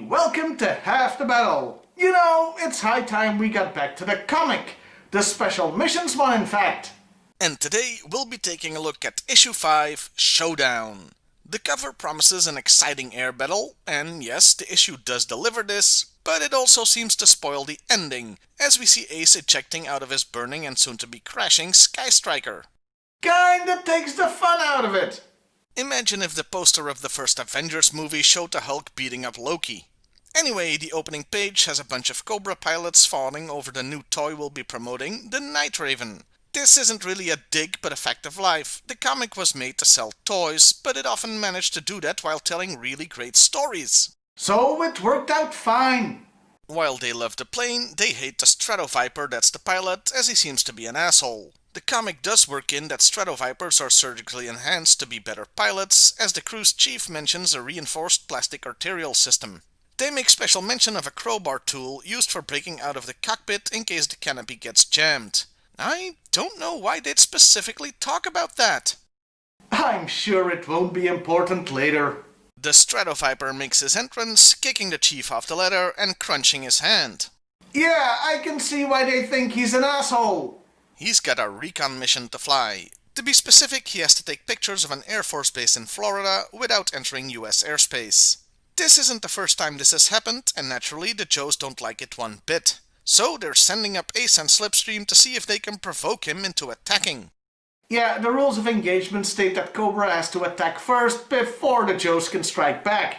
welcome to Half the Battle. You know, it's high time we got back to the comic. The Special Missions one, in fact. And today we'll be taking a look at Issue 5, Showdown. The cover promises an exciting air battle, and yes, the issue does deliver this, but it also seems to spoil the ending, as we see Ace ejecting out of his burning and soon-to-be crashing Sky Striker. Kinda takes the fun out of it. Imagine if the poster of the first Avengers movie showed the Hulk beating up Loki. Anyway, the opening page has a bunch of Cobra pilots fawning over the new toy we'll be promoting, the Night Raven. This isn't really a dig, but a fact of life. The comic was made to sell toys, but it often managed to do that while telling really great stories. So it worked out fine. While they love the plane, they hate the Stratoviper that's the pilot, as he seems to be an asshole. The comic does work in that Stratovipers are surgically enhanced to be better pilots, as the crew's chief mentions a reinforced plastic arterial system. They make special mention of a crowbar tool used for breaking out of the cockpit in case the canopy gets jammed. I don't know why they'd specifically talk about that. I'm sure it won't be important later. The Stratoviper makes his entrance, kicking the chief off the ladder and crunching his hand. Yeah, I can see why they think he's an asshole. He's got a recon mission to fly. To be specific, he has to take pictures of an Air Force base in Florida without entering US airspace. This isn't the first time this has happened, and naturally the Joes don't like it one bit. So they're sending up Ace and Slipstream to see if they can provoke him into attacking. Yeah, the rules of engagement state that Cobra has to attack first before the Joes can strike back.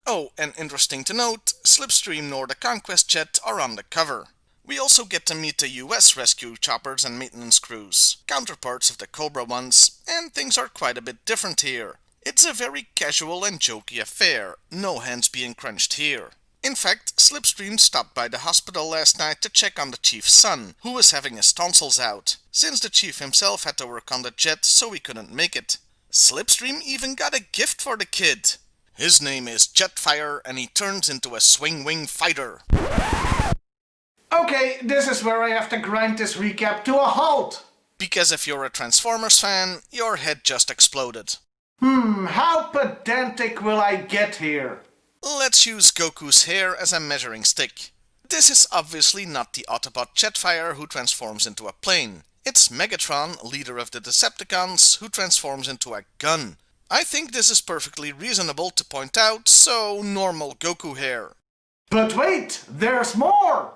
Oh, and interesting to note, Slipstream nor the Conquest jet are on the cover. We also get to meet the US rescue choppers and maintenance crews, counterparts of the Cobra ones, and things are quite a bit different here. It's a very casual and jokey affair, no hands being crunched here. In fact, Slipstream stopped by the hospital last night to check on the chief's son, who was having his tonsils out, since the chief himself had to work on the jet so he couldn't make it. Slipstream even got a gift for the kid. His name is Jetfire, and he turns into a swing-wing fighter. Okay, this is where I have to grind this recap to a halt. Because if you're a Transformers fan, your head just exploded. How pedantic will I get here? Let's use Goku's hair as a measuring stick. This is obviously not the Autobot Jetfire who transforms into a plane. It's Megatron, leader of the Decepticons, who transforms into a gun. I think this is perfectly reasonable to point out, so normal Goku hair. But wait, there's more!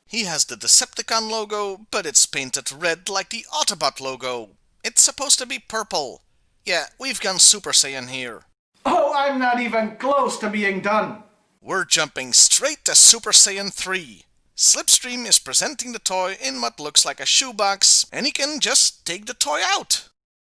He has the Decepticon logo, but it's painted red like the Autobot logo. It's supposed to be purple. Yeah, we've gone Super Saiyan here. Oh, I'm not even close to being done. We're jumping straight to Super Saiyan 3. Slipstream is presenting the toy in what looks like a shoebox, and he can just take the toy out.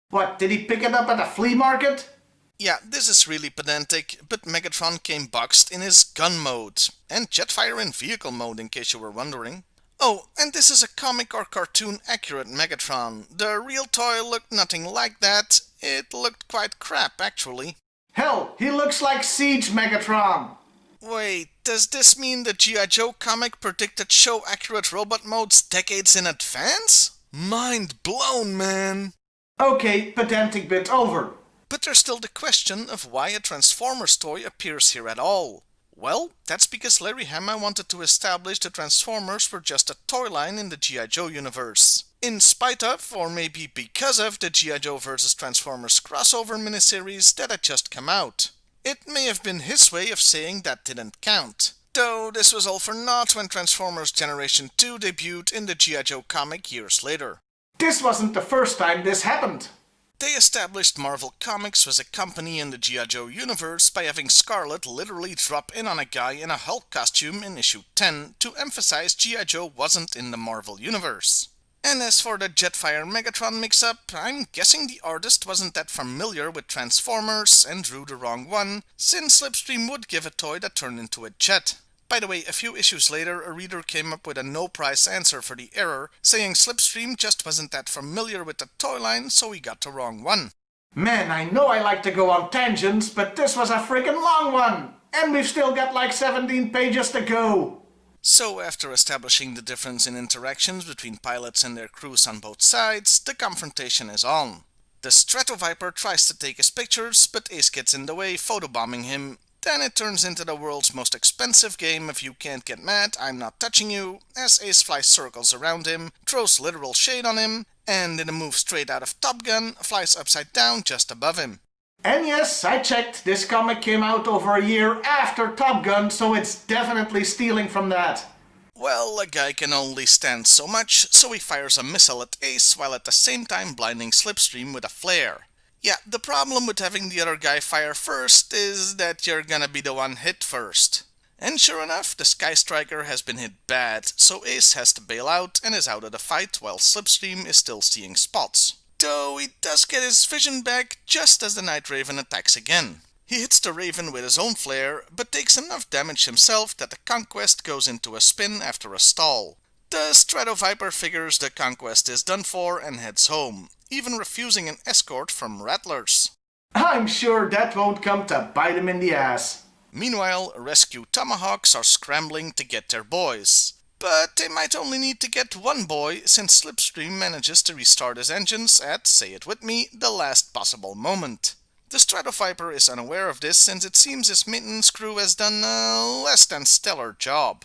What, did he pick it up at a flea market? Yeah, this is really pedantic, but Megatron came boxed in his gun mode, and Jetfire in vehicle mode in case you were wondering. Oh, and this is a comic or cartoon accurate Megatron. The real toy looked nothing like that. It looked quite crap, actually. Hell, he looks like Siege Megatron. Wait, does this mean the G.I.Joe comic predicted show-accurate robot modes decades in advance? Mind blown, man! Okay, pedantic bit over. But there's still the question of why a Transformers toy appears here at all. Well, that's because Larry Hama wanted to establish the Transformers were just a toy line in the G.I. Joe universe. In spite of, or maybe because of, the G.I. Joe vs. Transformers crossover miniseries that had just come out. It may have been his way of saying that didn't count. Though this was all for naught when Transformers Generation 2 debuted in the G.I. Joe comic years later. This wasn't the first time this happened. They established Marvel Comics was a company in the G.I. Joe universe by having Scarlet literally drop in on a guy in a Hulk costume in issue 10 to emphasize G.I. Joe wasn't in the Marvel universe. And as for the Jetfire Megatron mix-up, I'm guessing the artist wasn't that familiar with Transformers and drew the wrong one, since Slipstream would give a toy that turned into a jet. By the way, a few issues later, a reader came up with a no-price answer for the error, saying Slipstream just wasn't that familiar with the toy line, so he got the wrong one. Man, I know I like to go on tangents, but this was a freaking long one! And we've still got like 17 pages to go! So after establishing the difference in interactions between pilots and their crews on both sides, the confrontation is on. The Stratoviper tries to take his pictures, but Ace gets in the way, photobombing him. Then it turns into the world's most expensive game if you can't get mad, I'm not touching you, as Ace flies circles around him, throws literal shade on him, and in a move straight out of Top Gun, flies upside down just above him. And yes, I checked, this comic came out over a year after Top Gun, so it's definitely stealing from that. Well, a guy can only stand so much, so he fires a missile at Ace while at the same time blinding Slipstream with a flare. Yeah, the problem with having the other guy fire first is that you're gonna be the one hit first. And sure enough, the Sky Striker has been hit bad, so Ace has to bail out and is out of the fight while Slipstream is still seeing spots. Though he does get his vision back just as the Night Raven attacks again. He hits the Raven with his own flare, but takes enough damage himself that the Conquest goes into a spin after a stall. The Strato Viper figures the Conquest is done for and heads home, even refusing an escort from Rattlers. I'm sure that won't come to bite him in the ass. Meanwhile, rescue Tomahawks are scrambling to get their boys. But they might only need to get one boy, since Slipstream manages to restart his engines at, say it with me, the last possible moment. The Stratoviper is unaware of this, since it seems his maintenance crew has done a less than stellar job.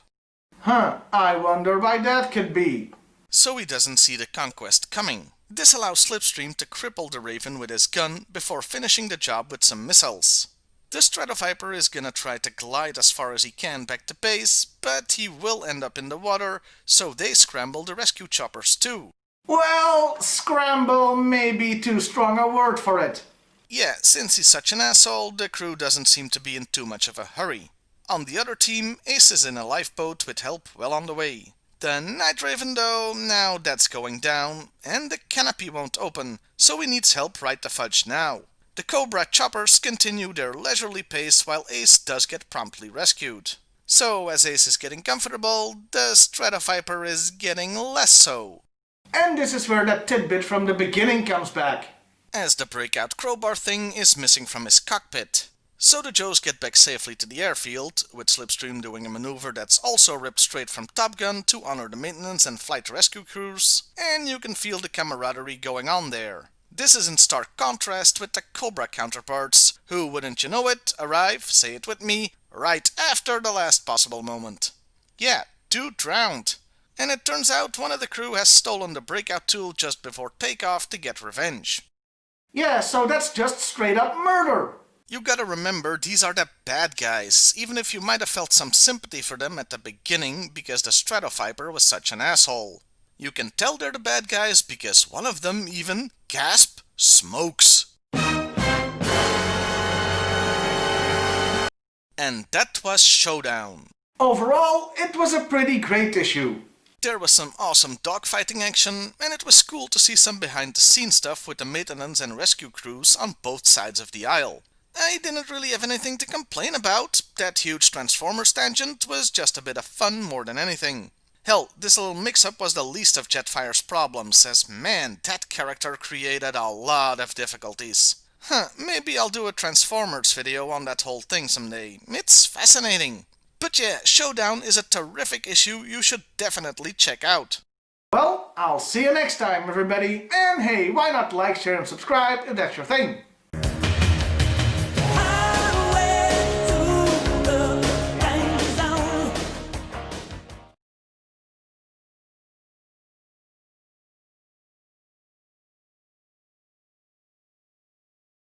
I wonder why that could be. So he doesn't see the Conquest coming. This allows Slipstream to cripple the Raven with his gun before finishing the job with some missiles. The Stratoviper is gonna try to glide as far as he can back to base, but he will end up in the water, so they scramble the rescue choppers too. Well, scramble may be too strong a word for it. Yeah, since he's such an asshole, the crew doesn't seem to be in too much of a hurry. On the other team, Ace is in a lifeboat with help well on the way. The Night Raven though, now that's going down, and the canopy won't open, so he needs help right the fudge now. The Cobra choppers continue their leisurely pace while Ace does get promptly rescued. So as Ace is getting comfortable, the Stratoviper is getting less so. And this is where that tidbit from the beginning comes back. As the breakout crowbar thing is missing from his cockpit. So the Joes get back safely to the airfield, with Slipstream doing a maneuver that's also ripped straight from Top Gun to honor the maintenance and flight rescue crews, and you can feel the camaraderie going on there. This is in stark contrast with the Cobra counterparts, who, wouldn't you know it, arrive, say it with me, right after the last possible moment. Yeah, dude drowned. And it turns out one of the crew has stolen the breakout tool just before takeoff to get revenge. Yeah, so that's just straight up murder. You gotta remember, these are the bad guys, even if you might have felt some sympathy for them at the beginning because the Stratoviper was such an asshole. You can tell they're the bad guys because one of them even, gasp, smokes. And that was Showdown. Overall, it was a pretty great issue. There was some awesome dogfighting action, and it was cool to see some behind-the-scenes stuff with the maintenance and rescue crews on both sides of the aisle. I didn't really have anything to complain about. That huge Transformers tangent was just a bit of fun more than anything. Hell, this little mix-up was the least of Jetfire's problems, as man, that character created a lot of difficulties. Maybe I'll do a Transformers video on that whole thing someday. It's fascinating. But yeah, Showdown is a terrific issue you should definitely check out. Well, I'll see you next time, everybody. And hey, why not like, share, and subscribe if that's your thing?